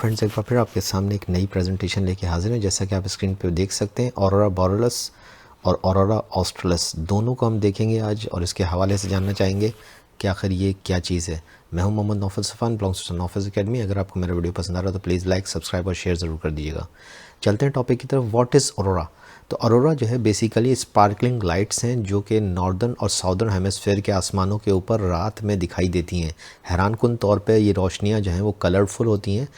Friends, एक बार फिर आपके सामने एक नई प्रेजेंटेशन लेके हाजिर हैं। जैसा कि आप स्क्रीन पे देख सकते हैं, ऑरोरा बोरेलिस और ऑरोरा ऑस्ट्रेलिस दोनों को हम देखेंगे आज और इसके हवाले से जानना चाहेंगे कि आखिर ये क्या चीज़ है। मैं हूं Mohammed Naufal Safan, belongs to Naufal academy. अगर आपको मेरा वीडियो पसंद आ रहा है तो प्लीज़ लाइक, सब्सक्राइब और शेयर ज़रूर कर दीजिएगा। चलते हैं टॉपिक की तरफ। What is aurora? तो ऑरोरा जो है बेसिकली स्पार्कलिंग लाइट्स हैं जो कि नॉर्दर्न और साउदर्न हेमिस्फेयर के आसमानों के ऊपर रात में दिखाई देती हैं। हैरानकुन तौर पे ये रोशनियाँ जो हैं वो कलरफुल होती हैं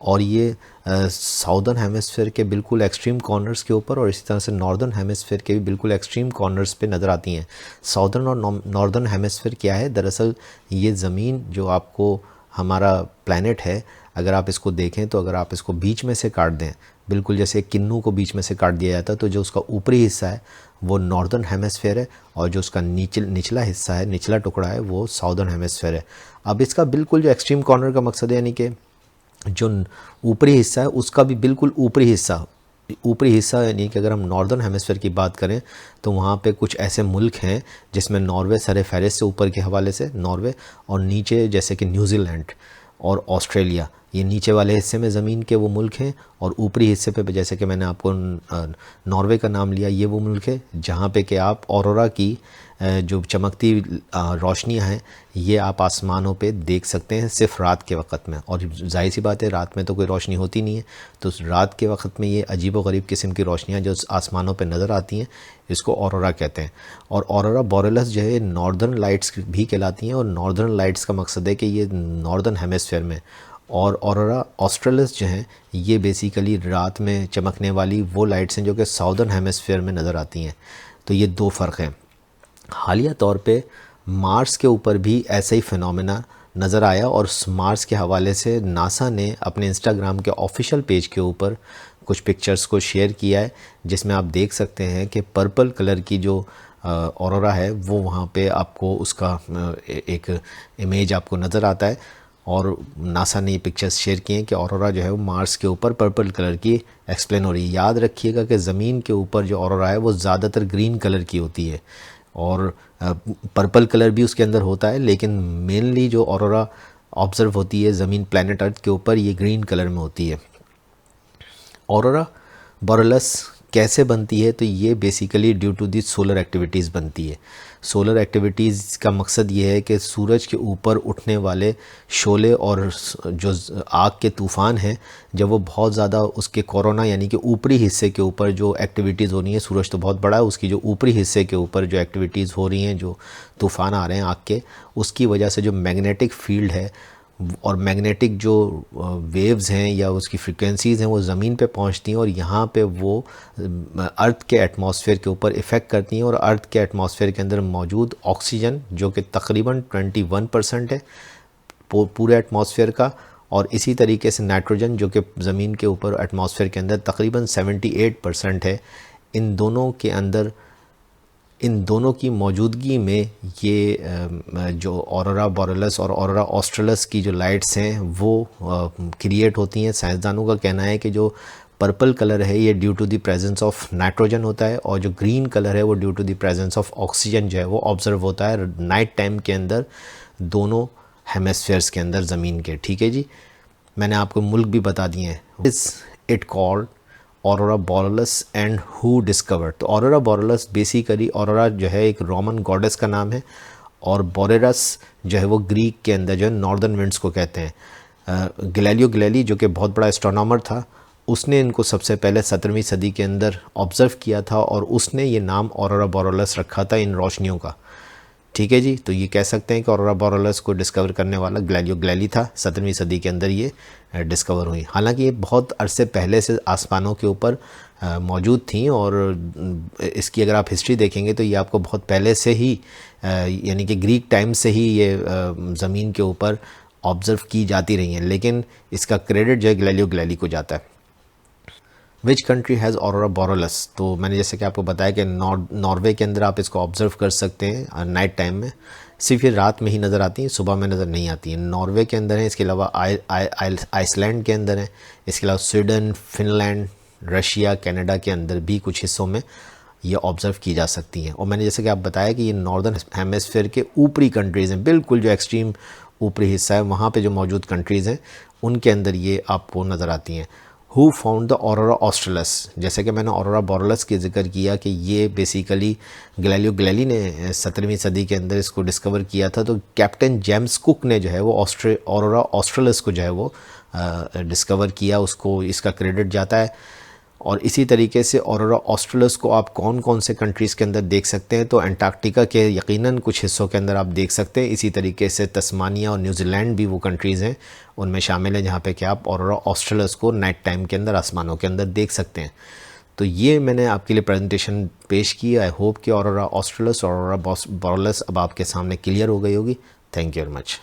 और ये साउदर्न हेमिस्फेयर के बिल्कुल एक्सट्रीम कॉर्नर्स के ऊपर और इसी तरह से नॉर्दर्न हेमिस्फेयर के भी बिल्कुल एक्सट्रीम कॉर्नर्स पे नज़र आती हैं। साउदर्न और नॉर्दर्न हेमिस्फेयर क्या है? दरअसल ये ज़मीन जो आपको हमारा प्लैनेट है, अगर आप इसको देखें तो अगर आप इसको बीच में से काट दें, बिल्कुल जैसे किन्नू को बीच में से काट दिया जाता है, तो जो उसका ऊपरी हिस्सा है वो नॉर्दर्न हेमिस्फेयर है और जो उसका निचला हिस्सा है, निचला टुकड़ा है, वो साउदर्न हेमिस्फेयर है। अब इसका बिल्कुल जो एक्सट्रीम कॉर्नर का मकसद है, यानी कि जो ऊपरी हिस्सा है उसका भी बिल्कुल ऊपरी हिस्सा यानी कि अगर हम नॉर्दर्न हेमिस्फेयर की बात करें तो वहाँ पे कुछ ऐसे मुल्क हैं जिसमें नॉर्वे सर-ए-फ़हरिस्त से ऊपर के हवाले से नॉर्वे, और नीचे जैसे कि न्यूजीलैंड और ऑस्ट्रेलिया, ये नीचे वाले हिस्से में ज़मीन के वो मुल्क हैं। और ऊपरी हिस्से पे जैसे कि मैंने आपको नॉर्वे का नाम लिया, ये वो मुल्क है जहाँ पे कि आप ऑरोरा की जो चमकती रोशनियाँ हैं ये आप आसमानों पे देख सकते हैं सिर्फ रात के वक्त में। और जाहिर सी बात है, रात में तो कोई रोशनी होती नहीं है, तो रात के वक्त में ये अजीब व गरीब किस्म की रोशनियाँ जो आसमानों पे नज़र आती हैं, इसको ऑरोरा कहते हैं। और ऑरोरा बोरेलिस जो है नॉर्दर्न लाइट्स भी कहलाती हैं, और नॉर्दर्न लाइट्स का मकसद है कि ये नॉर्दर्न हेमिस्फेयर में, और ऑरोरा ऑस्ट्रेलिस जो हैं ये बेसिकली रात में चमकने वाली वो लाइट्स हैं जो कि साउदर्न हेमिस्फेयर में नज़र आती हैं। तो ये दो फ़र्क हैं। हालिया तौर पे मार्स के ऊपर भी ऐसा ही फिनोमेना नज़र आया और मार्स के हवाले से नासा ने अपने इंस्टाग्राम के ऑफिशियल पेज के ऊपर कुछ पिक्चर्स को शेयर किया है, जिसमें आप देख सकते हैं कि पर्पल कलर की जो ऑरोरा है वो वहाँ पे आपको उसका एक इमेज आपको नज़र आता है। और नासा ने ये पिक्चर्स शेयर किए हैं कि ऑरोरा जो है वो मार्स के ऊपर पर्पल कलर की एक्सप्लेन हो रही है। याद रखिएगा कि ज़मीन के ऊपर जो ऑरोरा है वो ज़्यादातर ग्रीन कलर की होती है और पर्पल कलर भी उसके अंदर होता है, लेकिन मेनली जो ऑरोरा ऑब्ज़र्व होती है ज़मीन प्लैनेट अर्थ के ऊपर, ये ग्रीन कलर में होती है। ऑरोरा बोरेलिस कैसे बनती है? तो ये basically due to the solar activities बनती है। सोलर एक्टिविटीज़ का मकसद ये है कि सूरज के ऊपर उठने वाले शोले और जो आग के तूफ़ान हैं, जब वो बहुत ज़्यादा उसके कोरोना यानी कि ऊपरी हिस्से के ऊपर जो एक्टिविटीज़ हो रही हैं, सूरज तो बहुत बड़ा है, उसकी जो ऊपरी हिस्से के ऊपर जो एक्टिविटीज़ हो रही हैं, जो तूफ़ान आ रहे हैं आग के, उसकी वजह से जो मैग्नेटिक फील्ड है और मैग्नेटिक जो वेव्स हैं या उसकी फ्रीक्वेंसीज़ हैं वो ज़मीन पे पहुंचती हैं और यहाँ पे वो अर्थ के एटमॉस्फेयर के ऊपर इफ़ेक्ट करती हैं। और अर्थ के एटमॉस्फेयर के अंदर मौजूद ऑक्सीजन जो कि तकरीबन 21% है पूरे एटमॉस्फेयर का, और इसी तरीके से नाइट्रोजन जो कि ज़मीन के ऊपर एटमॉस्फेयर के अंदर तकरीबन 78% है, इन दोनों की मौजूदगी में ये जो ऑरोरा बोरेलिस और ऑरोरा ऑस्ट्रेलिस की जो लाइट्स हैं वो क्रिएट होती हैं। साइंसदानों का कहना है कि जो पर्पल कलर है ये due to the presence of nitrogen होता है, और जो ग्रीन कलर है वो due to the presence of oxygen जो है वो ऑब्ज़र्व होता है नाइट टाइम के अंदर दोनों हेमिस्फेयर्स के अंदर ज़मीन के। ठीक है जी, मैंने आपको मुल्क भी बता दिए हैं। Is it called aurora borealis and who discovered? तो ऑरोरा बोरेलिस बेसिकली, ऑरोरा जो है एक रोमन गॉडेस का नाम है, और बोरेरस जो है वो ग्रीक के अंदर जो है नॉर्दर्न विंड्स को कहते हैं। गैलीलियो गैलीली जो कि बहुत बड़ा एस्ट्रोनॉमर था, उसने इनको सबसे पहले 17वीं सदी के अंदर ऑब्ज़र्व किया था और उसने ये नाम ऑरोरा बोरेलिस रखा था इन रोशनियों का। ठीक है जी, तो ये कह सकते हैं कि ऑरोरा बोरेलिस को डिस्कवर करने वाला गैलीलियो गैलीली था। 17वीं सदी के अंदर ये डिस्कवर हुई। हालांकि ये बहुत अरसे पहले से आसमानों के ऊपर मौजूद थी, और इसकी अगर आप हिस्ट्री देखेंगे तो ये आपको बहुत पहले से ही यानी कि ग्रीक टाइम से ही ये ज़मीन के ऊपर ऑब्ज़र्व की जाती रही हैं, लेकिन इसका क्रेडिट जो है गैलीलियो गैलीली को जाता है। Which country has aurora borealis? तो मैंने जैसे कि आपको बताया कि नॉर्वे के अंदर आप इसको ऑब्ज़र्व कर सकते हैं नाइट टाइम में, सिर्फ ये रात में ही नज़र आती हैं, सुबह में नज़र नहीं आती हैं। नॉर्वे के अंदर है, इसके अलावा आइसलैंड के अंदर है, इसके अलावा स्वीडन, फिनलैंड, रशिया, कनाडा के अंदर भी कुछ हिस्सों में ये ऑब्ज़र्व की जा सकती हैं। और मैंने जैसे कि आप बताया कि ये नॉर्दर्न हेमिस्फेयर के ऊपरी कंट्रीज़ हैं, बिल्कुल जो एक्सट्रीम ऊपरी हिस्सा है, वहाँ पे जो मौजूद कंट्रीज़ हैं उनके अंदर ये आपको नज़र आती हैं। हु फाउंड द ऑरोरा ऑस्ट्रेलस, जैसे कि मैंने ऑरोरा बोरेलिस की जिक्र किया कि ये बेसिकली गैलीलियो गैलीली ने 17वीं सदी के अंदर इसको डिस्कवर किया था। तो कैप्टन जेम्स कुक ने जो है वो ऑरोरा ऑस्ट्रेलस को जो है वो डिस्कवर किया, उसको इसका क्रेडिट जाता है। और इसी तरीके से ऑरोरा ऑस्ट्रेलस को आप कौन कौन से कंट्रीज़ के अंदर देख सकते हैं, तो अंटार्कटिका के यकीनन कुछ हिस्सों के अंदर आप देख सकते हैं। इसी तरीके से तस्मानिया और न्यूजीलैंड भी वो कंट्रीज़ हैं उनमें शामिल हैं जहाँ पे कि आप ऑरोरा ऑस्ट्रेलस को नाइट टाइम के अंदर आसमानों के अंदर देख सकते हैं। तो ये मैंने आपके लिए प्रेजेंटेशन पेश की। आई होप कि ऑरोरा ऑस्ट्रेलस और ऑरोरा बोरेलिस अब आपके सामने क्लियर हो गई होगी। Thank you very much.